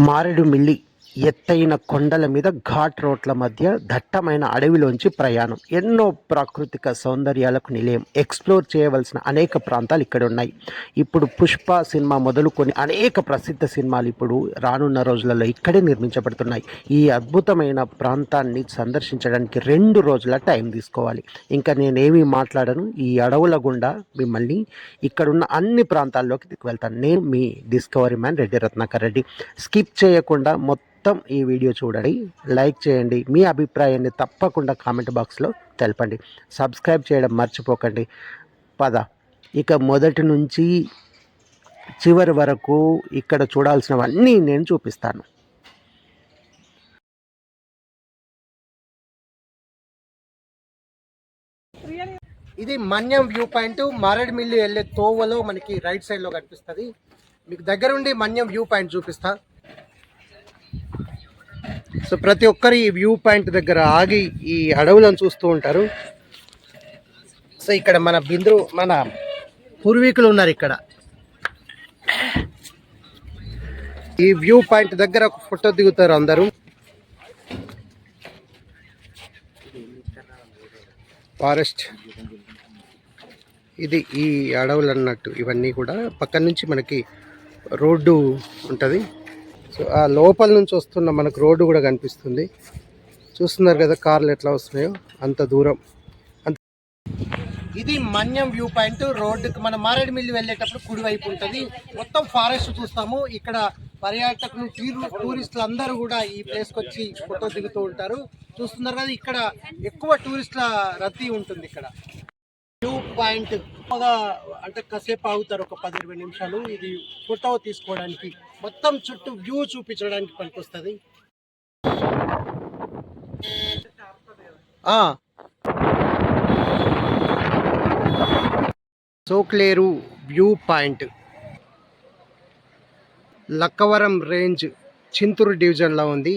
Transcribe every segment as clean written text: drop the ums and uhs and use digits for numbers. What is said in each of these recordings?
మారేడుమిల్లి ఎత్తైన కొండల మీద ఘాట్ రోడ్ల మధ్య దట్టమైన అడవిలోంచి ప్రయాణం. ఎన్నో ప్రాకృతిక సౌందర్యాలకు నిలయం. ఎక్స్ప్లోర్ చేయవలసిన అనేక ప్రాంతాలు ఇక్కడ ఉన్నాయి. ఇప్పుడు పుష్ప సినిమా మొదలుకొని అనేక ప్రసిద్ధ సినిమాలు ఇప్పుడు రానున్న రోజులలో ఇక్కడే నిర్మించబడుతున్నాయి. ఈ అద్భుతమైన ప్రాంతాన్ని సందర్శించడానికి 2 రోజుల టైం తీసుకోవాలి. ఇంకా నేనేమీ మాట్లాడను. ఈ అడవుల గుండా మిమ్మల్ని ఇక్కడున్న అన్ని ప్రాంతాల్లోకి తీసుకువెళ్తాను. నేను మీ డిస్కవరీ మ్యాన్ రెడ్డి రత్నాకర్ రెడ్డి. స్కిప్ చేయకుండా మొత్తం ఈ వీడియో చూడండి, లైక్ చేయండి, మీ అభిప్రాయాన్ని తప్పకుండా కామెంట్ బాక్స్లో తెలపండి, సబ్స్క్రైబ్ చేయడం మర్చిపోకండి. పద ఇక మొదటి నుంచి చివరి వరకు ఇక్కడ చూడాల్సినవన్నీ నేను చూపిస్తాను. ఇది మన్యం వ్యూ పాయింట్. మారేడుమిల్లి వెళ్ళే తోవలో మనకి రైట్ సైడ్లో కనిపిస్తుంది. మీకు దగ్గరుండి మన్యం వ్యూ పాయింట్ చూపిస్తా. సో ప్రతి ఒక్కరు ఈ వ్యూ పాయింట్ దగ్గర ఆగి ఈ అడవులను చూస్తూ ఉంటారు. సో ఇక్కడ మన పూర్వీకులు ఉన్నారు. ఇక్కడ ఈ వ్యూ పాయింట్ దగ్గర ఒక ఫోటో దిగుతారు అందరూ. ఫారెస్ట్ ఇది ఈ అడవులు అన్నట్టు. ఇవన్నీ కూడా పక్కన నుంచి మనకి రోడ్డు ఉంటుంది. సో ఆ లోపల నుంచి వస్తున్న మనకు రోడ్డు కూడా కనిపిస్తుంది. చూస్తున్నారు కదా కార్లు ఎట్లా వస్తున్నాయో అంత దూరం. ఇది మన్యం వ్యూ పాయింట్. రోడ్డుకి మన మారేడుమిల్లి వెళ్ళేటప్పుడు కుడివైపు ఉంటుంది. మొత్తం ఫారెస్ట్ చూస్తాము. ఇక్కడ పర్యాటకులు టూరిస్టులు అందరూ కూడా ఈ ప్లేస్కి వచ్చి ఫోటో దిగుతూ ఉంటారు. చూస్తున్నారు కదా ఇక్కడ ఎక్కువ టూరిస్టుల రద్దీ ఉంటుంది. ఇక్కడ వ్యూ పాయింట్ అంటే కాసేపు ఆగుతారు, ఒక 10-20 నిమిషాలు. ఇది ఫోటో తీసుకోవడానికి, మొత్తం చుట్టూ వ్యూ చూపించడానికి పనికొస్తుంది. Sokleru view point Lakkavaram range Chinturu డివిజన్లో ఉంది.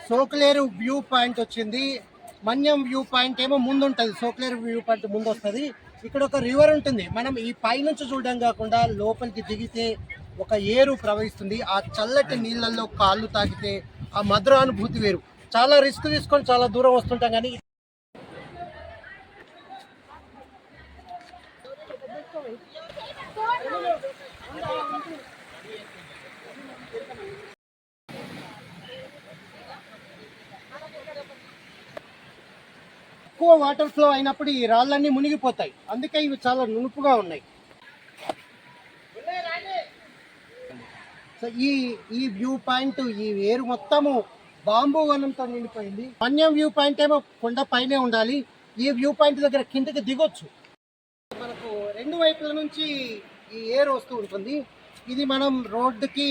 సోక్లేరు వ్యూ పాయింట్ వచ్చింది. మన్యం వ్యూ పాయింట్ ఏమో ముందు ఉంటుంది. సోక్లేరు వ్యూ పాయింట్ ముందు వస్తుంది. ఇక్కడ ఒక రివర్ ఉంటుంది. మనం ఈ పైనుంచి చూడడం కాకుండా లోపలికి దిగితే ఒక ఏరు ప్రవహిస్తుంది. ఆ చల్లటి నీళ్ళల్లో కాళ్ళు తాకితే ఆ మధురానుభూతి వేరు. చాలా రిస్క్ తీసుకొని చాలా దూరం వస్తుంటాం, కానీ ఎక్కువ వాటర్ ఫ్లో అయినప్పుడు ఈ రాళ్ళన్నీ మునిగిపోతాయి. అందుకే ఇవి చాలా నునుపుగా ఉన్నాయి. సో ఈ వ్యూ పాయింట్, ఈ ఏరు మొత్తము బాంబు వనంతో నిండిపోయింది. మన్యం వ్యూ పాయింట్ ఏమో కొండ పైనే ఉండాలి. ఈ వ్యూ పాయింట్ దగ్గర కిందకి దిగొచ్చు. మనకు 2 వైపుల నుంచి ఈ ఏరు వస్తూ ఉంటుంది. ఇది మనం రోడ్డుకి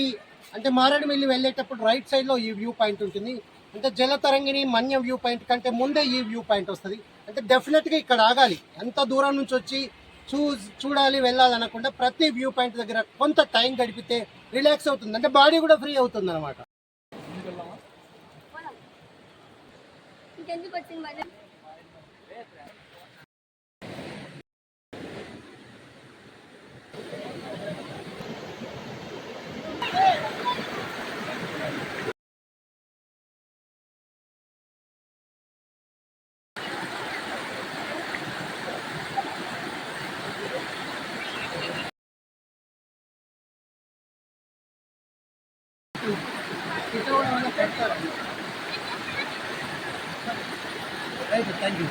అంటే మారేడుమిల్లి వెళ్ళేటప్పుడు రైట్ సైడ్లో ఈ వ్యూ పాయింట్ ఉంటుంది. అంటే జలతరంగిణి మన్యం వ్యూ పాయింట్ కంటే ముందే ఈ వ్యూ పాయింట్ వస్తుంది. అంటే డెఫినెట్గా ఇక్కడ ఆగాలి. ఎంత దూరం నుంచి వచ్చి చూడాలి వెళ్ళాలనకుండా ప్రతి వ్యూ పాయింట్ దగ్గర కొంత టైం గడిపితే రిలాక్స్ అవుతుంది. అంటే బాడీ కూడా ఫ్రీ అవుతుంది అనమాట. Thank you.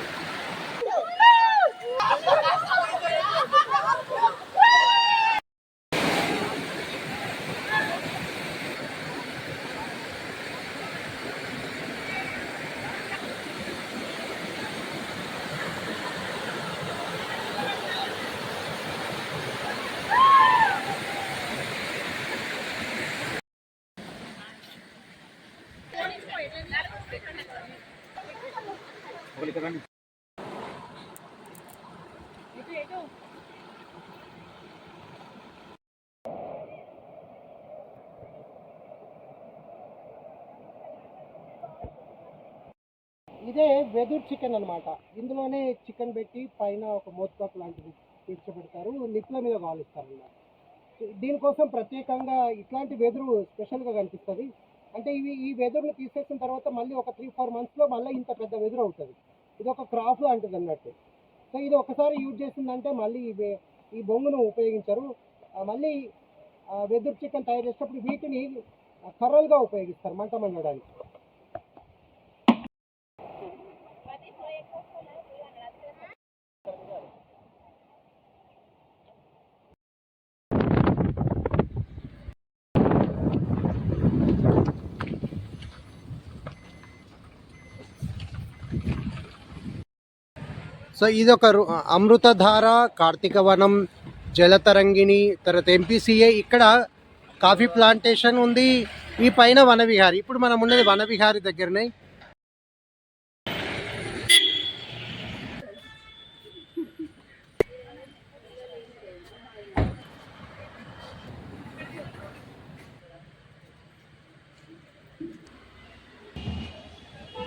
ఇదే వెదురు చికెన్ అనమాట. ఇందులోనే చికెన్ పెట్టి పైన ఒక మోత్కప్ లాంటిది తీర్చబెడతారు, నిప్పుల మీద కాలుస్తారు అన్నమాట. దీనికోసం ప్రత్యేకంగా ఇట్లాంటి వెదురు స్పెషల్గా కనిపిస్తుంది. అంటే ఈ వెదురుని తీసేసిన తర్వాత మళ్ళీ ఒక 3-4 మంత్స్లో మళ్ళీ ఇంత పెద్ద వెదురు అవుతుంది. ఇది ఒక క్రాప్ లాంటిది అన్నట్టు. సో ఇది ఒకసారి యూజ్ చేసిందంటే మళ్ళీ ఈ బొంగును ఉపయోగించరు. మళ్ళీ వెదురు చికెన్ తయారు చేసేటప్పుడు వీటిని కర్రలుగా ఉపయోగిస్తారు మంట మండడానికి. సో ఇది ఒక అమృతధార, కార్తీకవనం, జలతరంగిణి, తర్వాత ఎంపీసీఏ, ఇక్కడ కాఫీ ప్లాంటేషన్ ఉంది. ఈ పైన వనవిహారి. ఇప్పుడు మనం ఉన్నది వనవిహారి దగ్గరనే.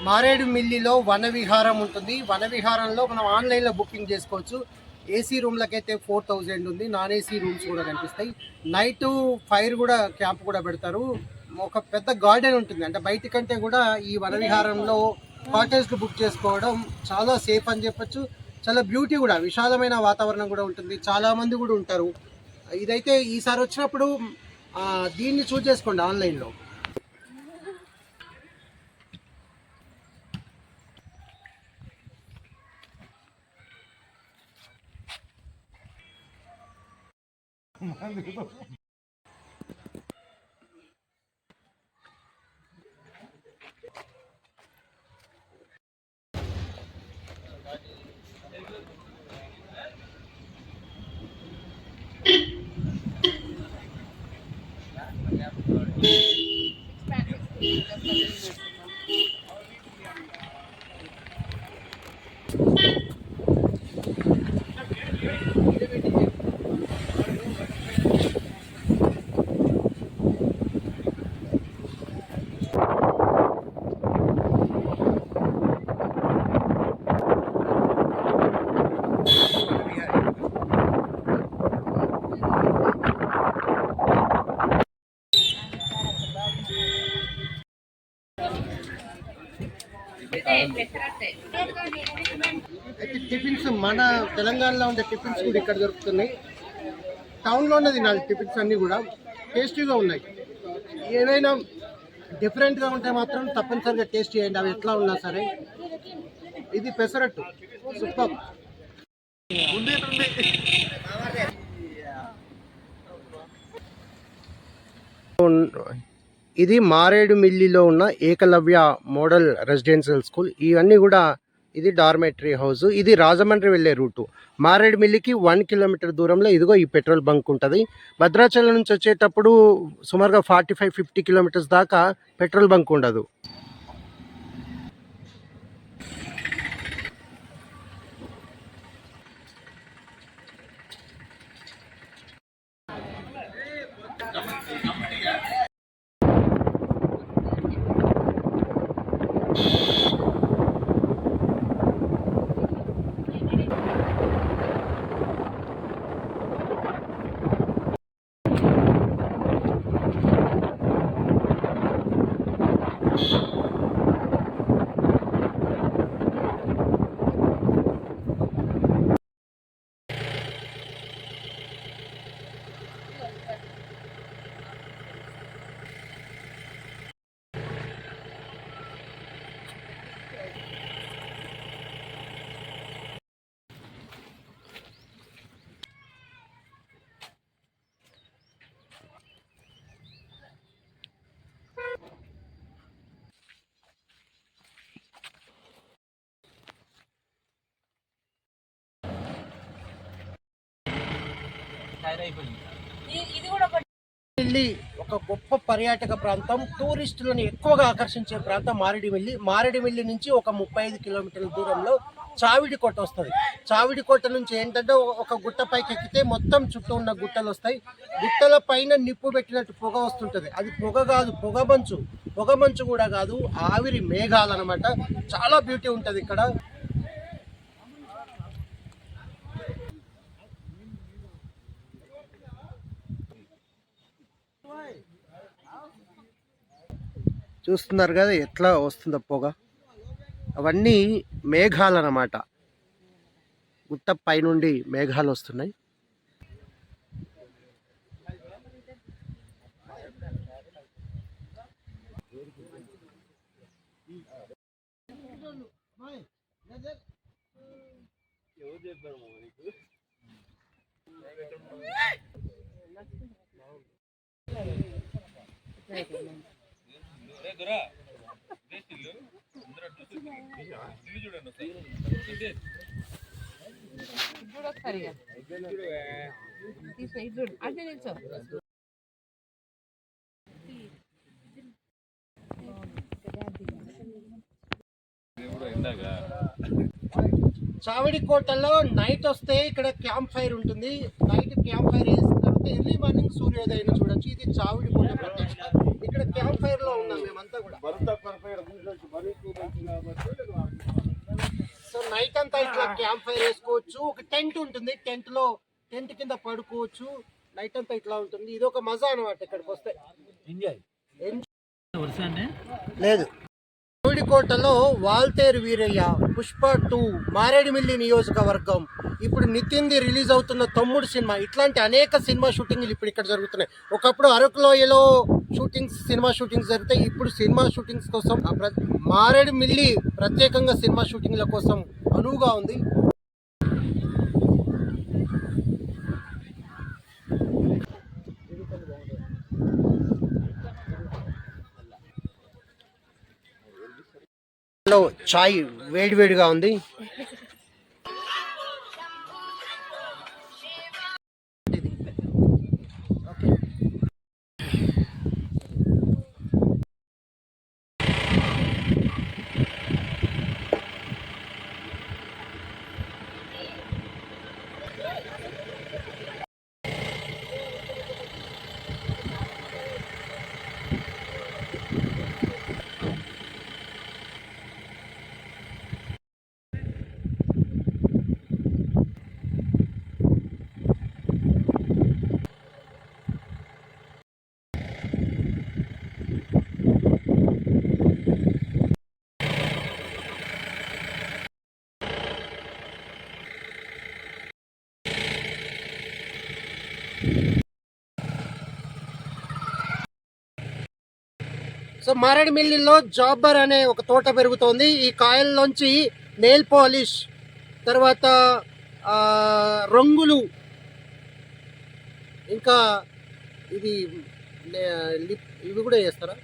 మారేడుమిల్లిలో వనవిహారం ఉంటుంది. వనవిహారంలో మనం ఆన్లైన్లో బుకింగ్ చేసుకోవచ్చు. ఏసీ రూమ్లకైతే 4000 ఉంది. నాన్ ఏసీ రూమ్స్ కూడా కనిపిస్తాయి. నైట్ ఫైర్ కూడా క్యాంప్ కూడా పెడతారు. ఒక పెద్ద గార్డెన్ ఉంటుంది. అంటే బయట కంటే కూడా ఈ వనవిహారంలో కాటేజ్లు బుక్ చేసుకోవడం చాలా సేఫ్ అని చెప్పొచ్చు. చాలా బ్యూటీ కూడా, విశాలమైన వాతావరణం కూడా ఉంటుంది. చాలామంది కూడా ఉంటారు. ఇదైతే ఈసారి వచ్చినప్పుడు దీన్ని చూస్ చేసుకోండి ఆన్లైన్లో. అయితే టిఫిన్స్ మన తెలంగాణలో ఉండే టిఫిన్స్ కూడా ఇక్కడ దొరుకుతున్నాయి. టౌన్లోనే తినాలి టిఫిన్స్ అన్నీ కూడా టేస్టీగా ఉన్నాయి. ఏదైనా డిఫరెంట్గా ఉంటే మాత్రం తప్పనిసరిగా టేస్ట్ చేయండి, అవి ఎట్లా ఉన్నా సరే. ఇది పెసరట్టు సూపర్. ఇది మారేడుమిల్లిలో ఉన్న ఏకలవ్య మోడల్ రెసిడెన్షియల్ స్కూల్. ఇవన్నీ కూడా ఇది డార్మెటరీ హౌస్. ఇది రాజమండ్రి వెళ్ళే రూటు. మారేడుమిల్లికి 1 కిలోమీటర్ దూరంలో ఇదిగో ఈ పెట్రోల్ బంక్ ఉంటుంది. భద్రాచలం నుంచి వచ్చేటప్పుడు సుమారుగా 45-50 కిలోమీటర్స్ దాకా పెట్రోల్ బంక్ ఉండదు. వెళ్ళి ఒక గొప్ప పర్యాటక ప్రాంతం, టూరిస్టులను ఎక్కువగా ఆకర్షించే ప్రాంతం మారేడుమిల్లి. మారేడుమిల్లి నుంచి ఒక 35 కిలోమీటర్ల దూరంలో చావిడికోట వస్తుంది. చావిడికోట నుంచి ఏంటంటే ఒక గుట్ట పైకి ఎక్కితే మొత్తం చుట్టూ ఉన్న గుట్టలు వస్తాయి. గుట్టల పైన నిప్పు పెట్టినట్టు పొగ వస్తుంటుంది. అది పొగ కాదు, పొగమంచు. పొగమంచు కూడా కాదు, ఆవిరి మేఘాలు అనమాట. చాలా బ్యూటీ ఉంటుంది ఇక్కడ. చూస్తున్నారు కదా ఎట్లా వస్తుందో పొగ. అవన్నీ మేఘాలు అన్నమాట. గుట్ట పైనుండి మేఘాలు వస్తున్నాయి. చావిడికోటలో నైట్ వస్తే ఇక్కడ క్యాంప్ ఫైర్ ఉంటుంది. నైట్ క్యాంప్ ఫైర్ వేసిన తర్వాత ఎర్లీ మార్నింగ్ సూర్యోదయం చూడొచ్చు. ఇది చావిడికోట ప్రత్యేకత. ఇక్కడ క్యాంప్ ఫైర్ లో ఉన్నాం మేమంతా కూడా. సో నైట్ అంతా ఇట్లా క్యాంప్ ఫైర్ వేసుకోవచ్చు. ఒక టెంట్ ఉంటుంది, టెంట్ కింద పడుకోవచ్చు. నైట్ అంతా ఇట్లా ఉంటుంది. ఇది ఒక మజా అనమాట. ఇక్కడికి వస్తే లేదు. చావిడికోటలో వాల్తేరు వీరయ్య, పుష్ప 2, మారేడుమిల్లి నియోజకవర్గం, ఇప్పుడు నితిన్ది రిలీజ్ అవుతున్న తమ్ముడు సినిమా, ఇట్లాంటి అనేక సినిమా షూటింగ్లు ఇప్పుడు ఇక్కడ జరుగుతున్నాయి. ఒకప్పుడు అరకులోయలో సినిమా షూటింగ్స్ జరుగుతాయి. ఇప్పుడు సినిమా షూటింగ్స్ కోసం మారేడుమిల్లి ప్రత్యేకంగా సినిమా షూటింగ్ల కోసం అనువుగా ఉంది. చాయ్ వేడివేడిగా ఉంది. సో మారేడుమిల్లిలో జాబర్ అనే ఒక తోట పెరుగుతోంది. ఈ కాయల్లోంచి నెయిల్ పాలిష్, తర్వాత రంగులు, ఇంకా ఇది ఇవి కూడా చేస్తారా,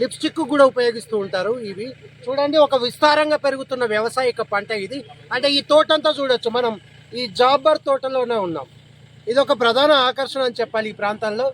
లిప్స్టిక్ కూడా ఉపయోగిస్తూ ఉంటారు. ఇవి చూడండి, ఒక విస్తారంగా పెరుగుతున్న వ్యవసాయక పంట ఇది. అంటే ఈ తోటంతా చూడొచ్చు మనం. ఈ జాబర్ తోటలోనే ఉన్నాం. ఇది ఒక ప్రధాన ఆకర్షణ అని చెప్పాలి ఈ ప్రాంతాల్లో.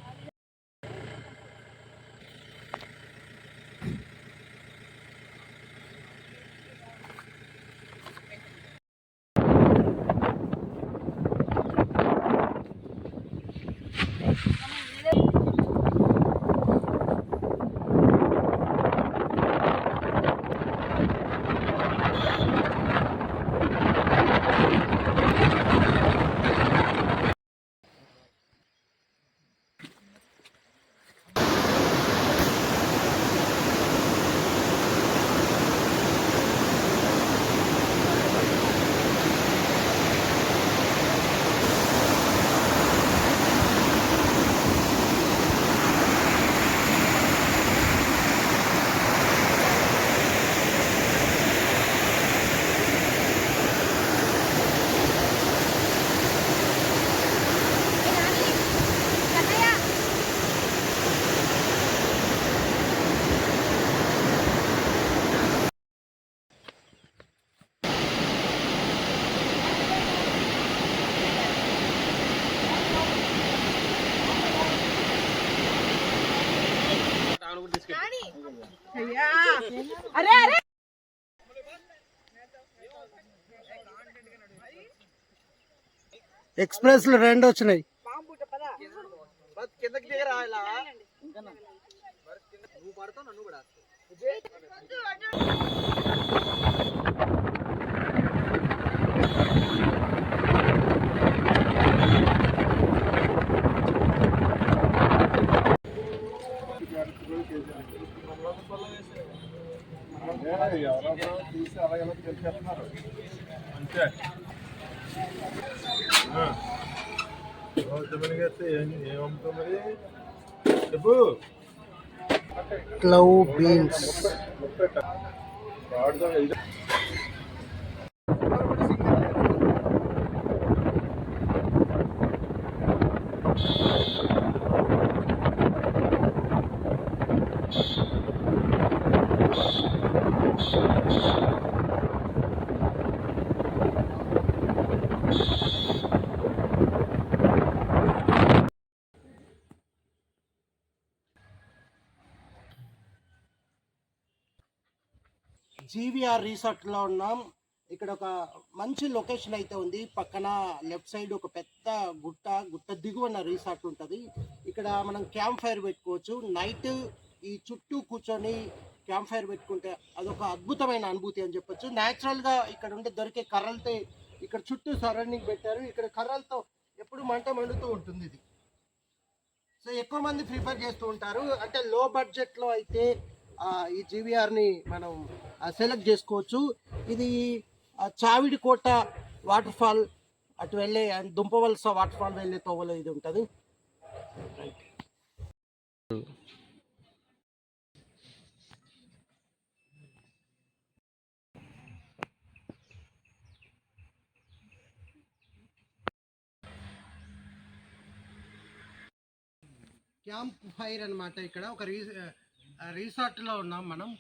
ఎక్స్ప్రెస్ లో 2 వచ్చినాయి. క్లవ్ బీన్స్ జీవీఆర్ రిసార్ట్లో ఉన్నాం. ఇక్కడ ఒక మంచి లొకేషన్ అయితే ఉంది. పక్కన లెఫ్ట్ సైడ్ ఒక పెద్ద గుట్ట దిగువన రిసార్ట్ ఉంటుంది. ఇక్కడ మనం క్యాంప్ ఫైర్ పెట్టుకోవచ్చు. నైట్ ఈ చుట్టూ కూర్చొని క్యాంప్ ఫైర్ పెట్టుకుంటే అదొక అద్భుతమైన అనుభూతి అని చెప్పొచ్చు. న్యాచురల్గా ఇక్కడ ఉండే దొరికే కర్రలతో ఇక్కడ చుట్టూ సరౌండింగ్ పెట్టారు. ఇక్కడ కర్రలతో ఎప్పుడు మంట మండుతూ ఉంటుంది ఇది. సో ఎక్కువ మంది ప్రిఫర్ చేస్తూ ఉంటారు. అంటే లో బడ్జెట్లో అయితే ఈ జీవీఆర్ని మనం సెలెక్ట్ చేసుకోవచ్చు. ఇది చావిడి కోట వాటర్ ఫాల్ అటు వెళ్ళే దుంపవలస వాటర్ ఫాల్ వెళ్ళే తోవలో ఇది ఉంటుంది. క్యాంప్ ఫైర్ అన్నమాట. ఇక్కడ ఒక రిసార్ట్లో ఉన్నాం మనం.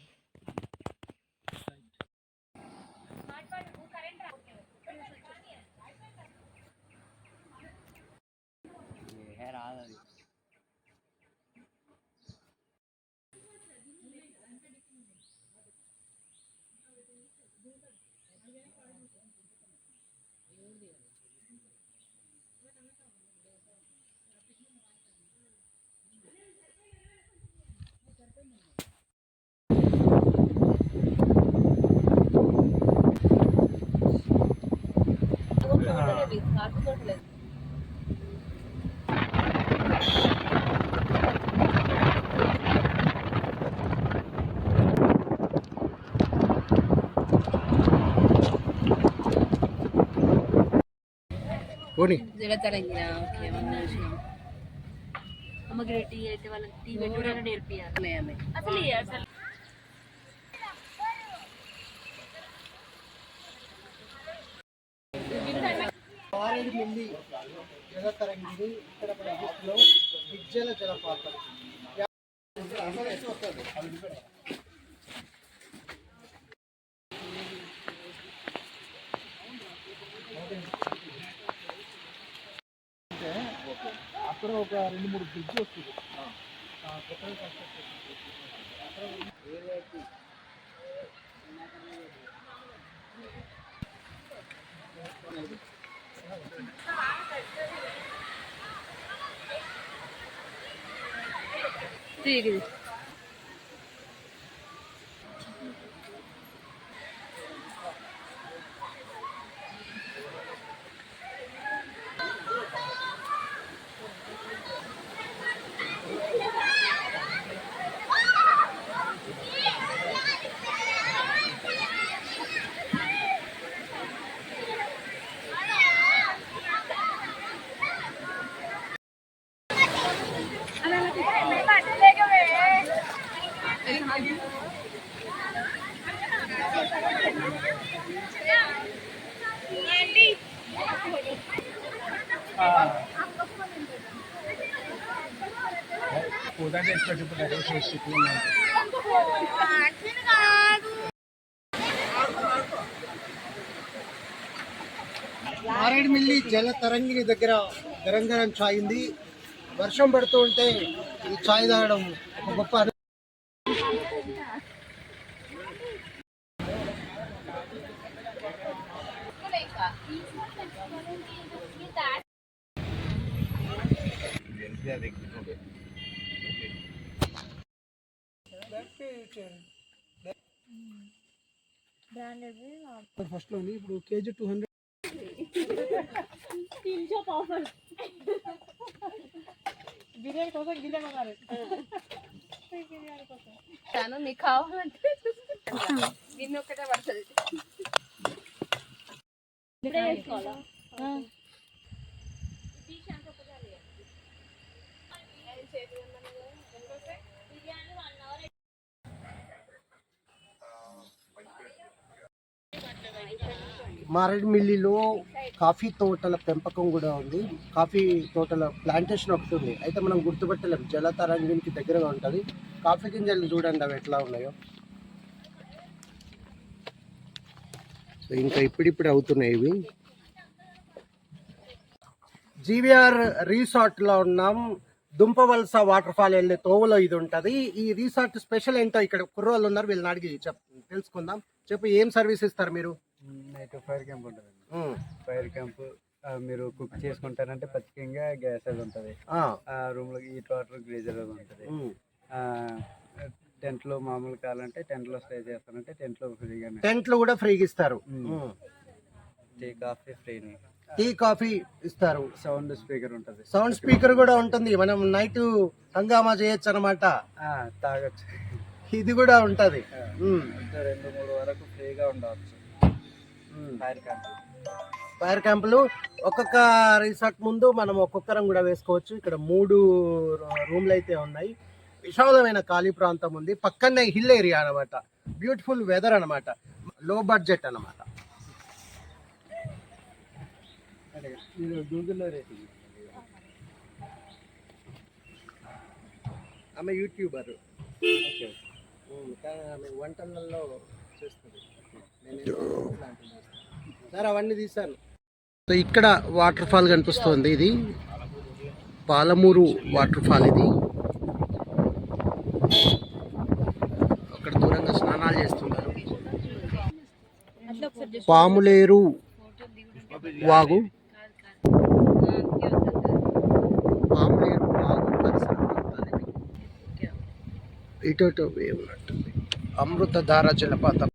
అమ్మకి టీ అయితే వాళ్ళకి టీ పెట్టుకోవడానికి నేర్పియాలి అసలు. మారేడుమిల్లి జలతరంగిణి ఇక్కడ మన బుక్లో విద్యల జలపాతం. అక్కడ ఒక 2-3 బ్రిడ్జ్ వస్తుంది. ठीक है. మారేడుమిల్లి జలతరంగిణి దగ్గర గరం గరం చాయ్ ఉంది. వర్షం పడుతూ ఉంటే ఈ చాయ్ తాగడం ఒక గొప్ప ఫస్ట్ లోని ఇప్పుడు కేజీ 200 బిర్యానీ కోసం గిన్నె కొనాలి. మీకు కావాలంటే గిన్నె ఒక్కటే పడుతుంది. మారేడుమిల్లిలో కాఫీ తోటల పెంపకం కూడా ఉంది. కాఫీ తోటల ప్లాంటేషన్ ఒకటి ఉంది. అయితే మనం గుర్తుపట్టలేం, జలతరంగినికి దగ్గరగా ఉంటుంది. కాఫీ గింజలు చూడండి అవి ఎట్లా ఉన్నాయో. సో ఇంకా ఇప్పుడిప్పుడు అవుతున్నాయి ఇవి. జీవీఆర్ రిసార్ట్లో ఉన్నాం. దుంపవలస వాటర్ ఫాల్ వెళ్ళే తోవలో ఇది ఉంటుంది. ఈ రిసార్ట్ స్పెషల్ ఏంటో ఇక్కడ కుర్రోళ్ళు ఉన్నారు, వీళ్ళని అడిగి తెలుసుకుందాం. చెప్పు, ఏం సర్వీస్ ఇస్తారు మీరు? నైట్ ఫైర్ క్యాంప్ ఉంటుంది. ఫైర్ క్యాంప్ మీరు కుక్ చేసుకుంటారంటే ఖచ్చితంగా గ్యాస్ అది ఉంటుంది. ఆ రూమ్ లో హీట్ వాటర్ గ్రీజర్ అది ఉంటుంది. టెంట్ లో మామూలు కావాలంటే టెంట్ లో స్టే చేస్తారంటే టెంట్ లో ఫ్రీగా, టెంట్ లో కూడా ఫ్రీగా ఇస్తారు. టీ కాఫీ ఫ్రీని, టీ కాఫీ ఇస్తారు. సౌండ్ స్పీకర్ ఉంటుంది. సౌండ్ స్పీకర్ కూడా ఉంటుంది. మనం నైట్ హంగామా చేయొచ్చు అనమాట, తాగొచ్చు. ఇది కూడా ఉంటది. 2-3 వరకు ఫ్రీగా ఉండవచ్చు. ఫైర్ క్యాంపులు ఒక్కొక్క రిసార్ట్ ముందు మనం ఒక్కొక్కరం కూడా వేసుకోవచ్చు. ఇక్కడ 3 రూమ్లు అయితే ఉన్నాయి. విశాలమైన ఖాళీ ప్రాంతం ఉంది. పక్కనే హిల్ ఏరియా అనమాట. బ్యూటిఫుల్ వెదర్ అనమాట. లో బడ్జెట్ అనమాట. గూగుల్లో రేటింగ్. ఆమె యూట్యూబర్, ఆమె వంటలలో చేస్తుంది. సార్ అవన్నీ తీశాను. సో ఇక్కడ వాటర్ ఫాల్ కనిపిస్తుంది. ఇది పాలమూరు వాటర్ ఫాల్. ఇది అక్కడ దూరంగా స్నానాలు చేస్తున్నారు. పాములేరు వాగు, పాములేరు వాగు పరిసర ప్రాంతాలు ఇటు ఉన్నట్టుంది. అమృతధార జలపాతం.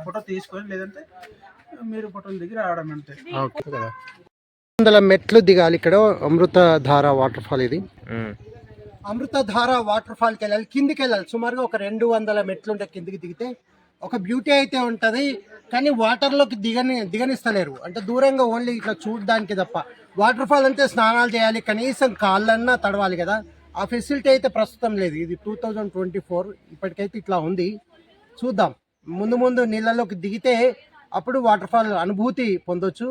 ఫోటో తీసుకొని లేదంటే మీరు ఫోటోలు దిగి రావడం అంతే. 100 మెట్లు దిగాలి. ఇక్కడ అమృతధార వాటర్ ఫాల్. ఇది అమృతధార వాటర్ ఫాల్కి వెళ్ళాలి, కిందికి వెళ్ళాలి. సుమారుగా ఒక 200 మెట్లు ఉంటాయి. కిందికి దిగితే ఒక బ్యూటీ అయితే ఉంటుంది, కానీ వాటర్లోకి దిగనిస్తలేరు. అంటే దూరంగా ఓన్లీ ఇట్లా చూడడానికి తప్ప. వాటర్ ఫాల్ అంటే స్నానాలు చేయాలి, కనీసం కాళ్ళన్నా తడవాలి కదా. ఆ ఫెసిలిటీ అయితే ప్రస్తుతం లేదు. ఇది 2024 ఇప్పటికైతే ఇట్లా ఉంది. చూద్దాం, ముందు నీళ్ళలోకి దిగితే అప్పుడు వాటర్ ఫాల్ అనుభూతి పొందొచ్చు.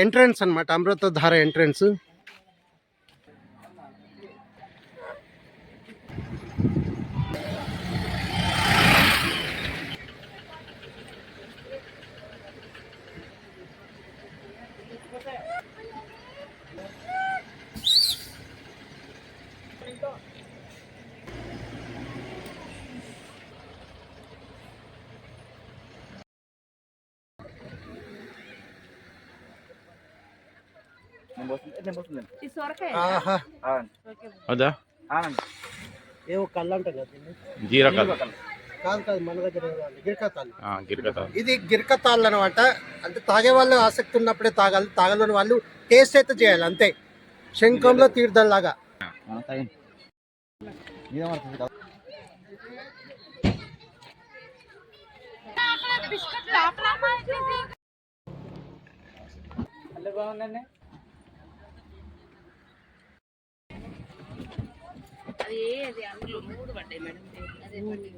ఎంట్రన్స్ అన్నమాట, అమృతధార ఎంట్రన్స్. ఈ సొరకాయ ఆహా, అదా ఏవో కళ్ళు అంట కదా దీన్ని? జీరకాలు కాదు కాదు, మన దగ్గర గిరికతాళ్ళు. గిరికతాలు ఇది గిరికతాళ్ళు అనమాట. అంటే తాగే వాళ్ళు ఆసక్తి ఉన్నప్పుడే తాగాలి, తాగలేని వాళ్ళు టేస్ట్ అయితే చేయాలి అంతే. శంఖంలో తీర్థం లాగా. బాగుందండి. అది అందులో 3 పడ్డాయి మేడం. అదే పడ్డాయి.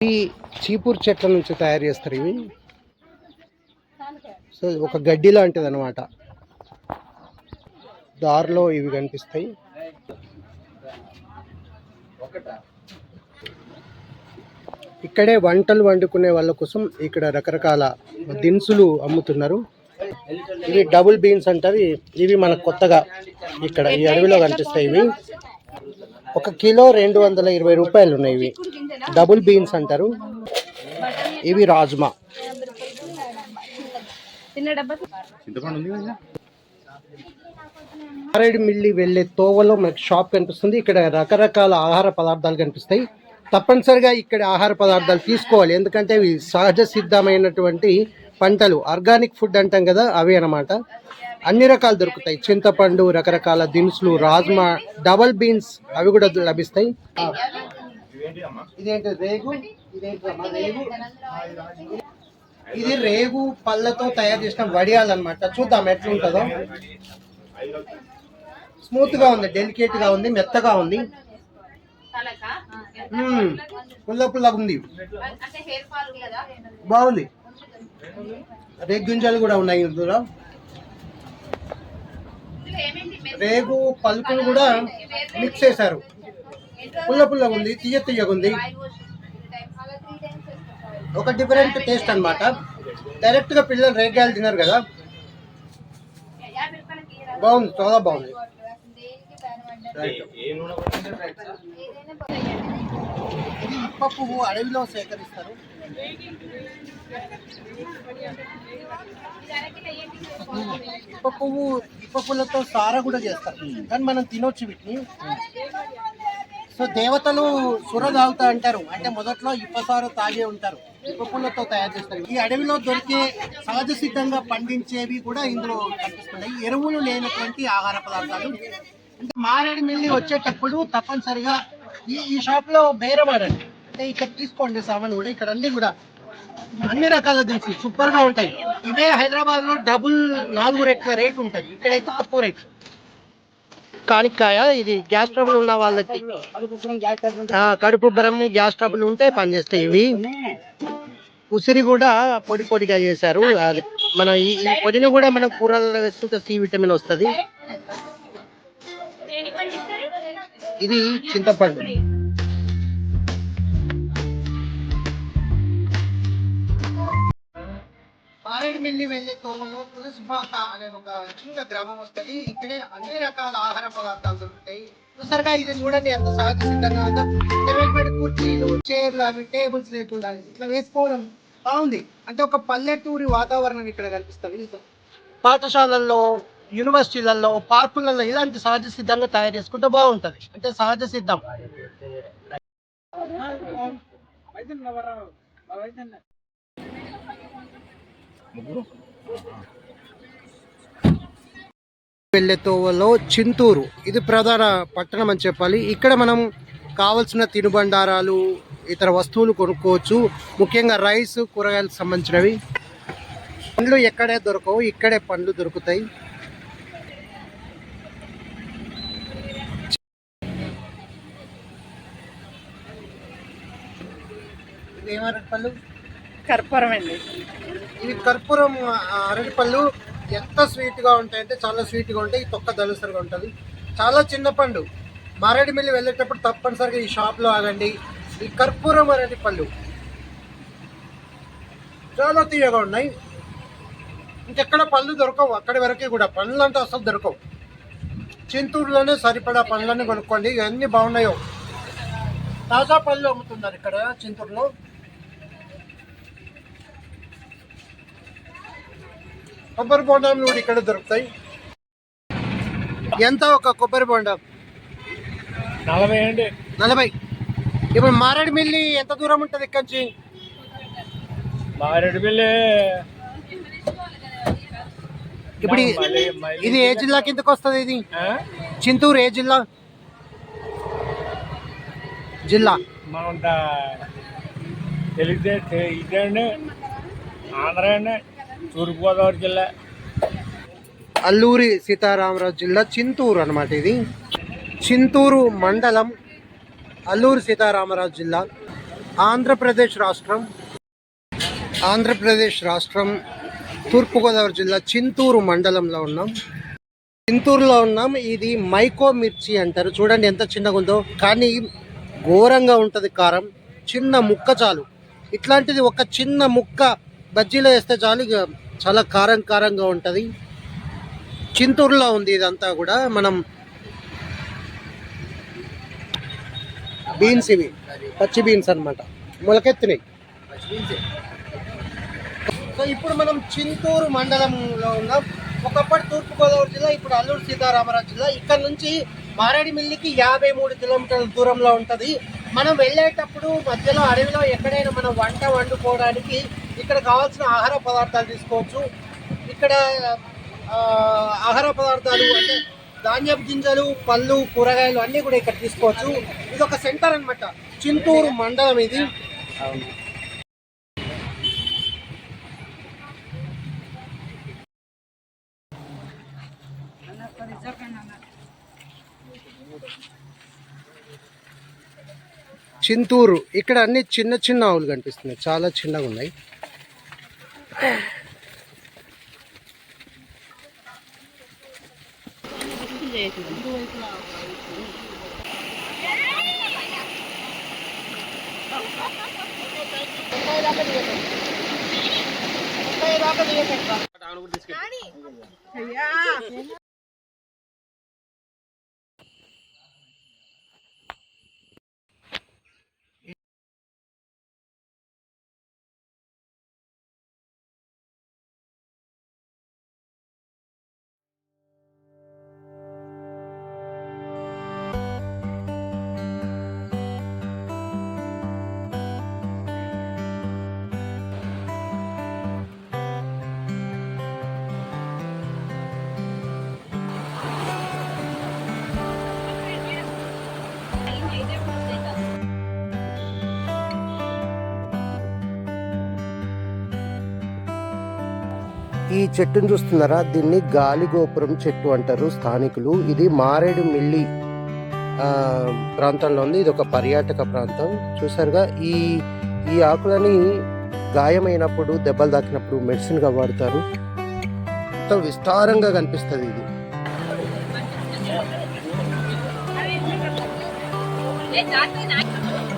ఈ చీపూరు చెట్ల నుంచి తయారు చేస్తారు ఇవి. సో ఒక గడ్డి లాంటిది అనమాట. దారిలో ఇవి కనిపిస్తాయి. ఇక్కడే వంటలు వండుకునే వాళ్ళ కోసం ఇక్కడ రకరకాల దినుసులు అమ్ముతున్నారు. ఇవి డబుల్ బీన్స్ అంటారు. ఇవి మనకు కొత్తగా ఇక్కడ ఈ అడవిలో కనిపిస్తాయి. ఇవి 1 కిలో 220 రూపాయలు ఉన్నాయి. ఇవి డబుల్ బీన్స్ అంటారు. ఇవి రాజ్మా. మారేడుమిల్లి వెళ్ళే తోవలో మనకి షాప్ కనిపిస్తుంది. ఇక్కడ రకరకాల ఆహార పదార్థాలు కనిపిస్తాయి. తప్పనిసరిగా ఇక్కడ ఆహార పదార్థాలు తీసుకోవాలి, ఎందుకంటే ఇవి సహజ సిద్ధమైనటువంటి పంటలు. ఆర్గానిక్ ఫుడ్ అంటాం కదా, అవి అన్నమాట. అన్ని రకాలు దొరుకుతాయి. చింతపండు, రకరకాల దినుసులు, రాజ్మా, డబల్ బీన్స్ అవి కూడా లభిస్తాయి. ఇదేంటి రేగు? ఇది రేగు పళ్ళతో తయారు చేసిన వడియాలన్నమాట. చూద్దాం ఎట్లుంటుందో. స్మూత్ గా ఉంది, డెలికేట్ గా ఉంది, మెత్తగా ఉంది, పుల్ల పుల్లగా ఉంది, బాగుంది. రేగు గింజలు కూడా ఉన్నాయి ఇందులో. రేగు పలుకులు కూడా మిక్స్ చేశారు. పుల్ల పుల్లగా ఉంది, తీయ తీయగా ఉంది. ఒక డిఫరెంట్ టేస్ట్ అన్నమాట. డైరెక్ట్ గా పిల్లలు రేగాయలు తిన్నారు కదా, బాగుంది, చాలా బాగుంది. ఇది ఇప్ప పువ్వు అడవిలో సేకరిస్తారు. ఇప్ప పువ్వులతో సార కూడా చేస్తారు, కానీ మనం తినొచ్చు వీటిని. సో దేవతలు సుర తాగుతా అంటారు, అంటే మొదట్లో ఇప్పసారు తాగే ఉంటారు. ఇప్ప పువ్వులతో తయారు చేస్తారు. ఈ అడవిలో దొరికే సహజ సిద్ధంగా పండించేవి కూడా ఇందులో కనిపిస్తున్నాయి. ఎరువులు లేనటువంటి ఆహార పదార్థాలు. అంటే మారేడుమిల్లి వచ్చేటప్పుడు తప్పనిసరిగా ఈ షాప్ లో బేరం ఆడండి. అంటే ఇక్కడ తీసుకోండి సామాన్ కూడా. ఇక్కడ అన్ని కూడా అన్ని రకాల దినుసులు సూపర్ గా ఉంటాయి. ఇవే హైదరాబాద్ లో డబుల్ 4 రెట్ల రేట్ ఉంటుంది, ఇక్కడైతే తక్కువ రేట్. కానిక్కాయ, ఇది గ్యాస్ ట్రబుల్ ఉన్న వాళ్ళకి, కడుపు బరం, గ్యాస్ ట్రబుల్ ఉంటే పనిచేస్తాయి ఇవి. ఉసిరి కూడా పొడి పొడిగా చేశారు. మన ఈ పొడిని కూడా మనం కూరల్లో వేస్తుంటే సి విటమిన్ వస్తుంది. ఇది చింతపండు. మారేడుమిల్లి వెళ్ళే తోమలో తులసిపాక అనే ఒక చిన్న గ్రామం వస్తుంది. ఇక్కడే అన్ని రకాల ఆహార పదార్థాలు దొరుకుతాయి. చూసారుగా, ఇది చూడండి ఎంత సహజ సిద్ధంగా ఉందో. కుర్చీలు, చైర్లు, అవి టేబుల్స్ లేకుండా ఇట్లా వేసుకోవడం బాగుంది. అంటే ఒక పల్లెటూరి వాతావరణం ఇక్కడ కనిపిస్తుంది. పాఠశాలల్లో, యూనివర్సిటీలలో, పార్కులలో ఇలాంటి సహజ సిద్ధంగా తయారు చేసుకుంటే బాగుంటది. అంటే సహజ సిద్ధం. వెళ్ళే తోవలో చింతూరు, ఇది ప్రధాన పట్టణం అని చెప్పాలి. ఇక్కడ మనం కావలసిన తినుబండారాలు, ఇతర వస్తువులు కొనుక్కోవచ్చు. ముఖ్యంగా రైస్, కూరగాయలకు సంబంధించినవి. పండ్లు ఎక్కడే దొరకవు, ఇక్కడే పండ్లు దొరుకుతాయి. ఇది ఏం అరటిపళ్ళు? కర్పూరం అండి. ఇవి కర్పూరం అరటిపళ్ళు. ఎంత స్వీట్గా ఉంటాయంటే చాలా స్వీట్గా ఉంటాయి. తొక్క దళసరిగా ఉంటుంది. చాలా చిన్న పండు. మారేడుమిల్లి వెళ్ళేటప్పుడు తప్పనిసరిగా ఈ షాప్లో ఆగండి. ఈ కర్పూరం అరటిపళ్ళు చాలా తీయగా ఉన్నాయి. ఇంకెక్కడ పళ్ళు దొరకవు, అక్కడి వరకే కూడా పళ్ళు అంటే అసలు దొరకవు. చింతూరులోనే సరిపడా పళ్ళని కొనుక్కోండి, ఇవన్నీ బాగున్నాయో. తాజా పళ్ళు అమ్ముతున్నారు ఇక్కడ చింతూరులో. కొబ్బరి బోండాలు కూడా ఇక్కడ దొరుకుతాయి. ఎంత ఒక కొబ్బరి బోండా? 40 అండి. 40. ఇప్పుడు మారేడుమిల్లి ఎంత దూరం ఉంటుంది ఇక్కడి నుంచి? మారేడుమిల్లి ఇప్పుడు ఇది ఏ జిల్లా కిందకు వస్తుంది? ఇది చింతూరు ఏ జిల్లా? జిల్లా మనం తెలియదే ఇదండి, ఆంధ్ర అండి, తూర్పుగోదావరి జిల్లా, అల్లూరి సీతారామరాజు జిల్లా చింతూరు అన్నమాట. ఇది చింతూరు మండలం, అల్లూరి సీతారామరాజు జిల్లా, ఆంధ్రప్రదేశ్ రాష్ట్రం, తూర్పుగోదావరి జిల్లా చింతూరు మండలంలో ఉన్నాం. చింతూరులో ఉన్నాం. ఇది మైకో మిర్చి అంటారు. చూడండి ఎంత చిన్నగా ఉందో, కానీ ఘోరంగా ఉంటుంది కారం. చిన్న ముక్క చాలు, ఇట్లాంటిది ఒక చిన్న ముక్క బజ్జీలో వేస్తే చాలు, ఇక చాలా కారంగా ఉంటుంది. చింతూరులో ఉంది ఇదంతా కూడా. మనం బీన్స్, ఇవి పచ్చి బీన్స్ అన్నమాట, మొలకెత్తినాయి. సో ఇప్పుడు మనం చింతూరు మండలంలో ఉన్నాం. ఒకప్పటి తూర్పుగోదావరి జిల్లా, ఇప్పుడు అల్లూరు సీతారామరాజు జిల్లా. ఇక్కడ నుంచి మారేడుమిల్లికి 53 కిలోమీటర్ల దూరంలో ఉంటుంది. మనం వెళ్ళేటప్పుడు మధ్యలో అడవిలో ఎక్కడైనా మనం వంట వండుకోవడానికి ఇక్కడ కావాల్సిన ఆహార పదార్థాలు తీసుకోవచ్చు. ఇక్కడ ఆహార పదార్థాలు అంటే ధాన్యపు గింజలు, పళ్ళు, కూరగాయలు అన్నీ కూడా ఇక్కడ తీసుకోవచ్చు. ఇది ఒక సెంటర్ అన్నమాట, చింతూరు మండలం ఇది. చింతూరు ఇక్కడ అన్ని చిన్న ఆవులు కనిపిస్తున్నాయి, చాలా చిన్నగా ఉన్నాయి. ఈ చెట్టును చూస్తున్నారా, దీన్ని గాలిగోపురం చెట్టు అంటారు స్థానికులు. ఇది మారేడుమిల్లి ప్రాంతంలో ఉంది. ఇది ఒక పర్యాటక ప్రాంతం. చూసారుగా, ఈ ఆకులని గాయమైనప్పుడు, దెబ్బలు తాకినప్పుడు మెడిసిన్గా వాడతారు. మొత్తం విస్తారంగా కనిపిస్తుంది ఇది.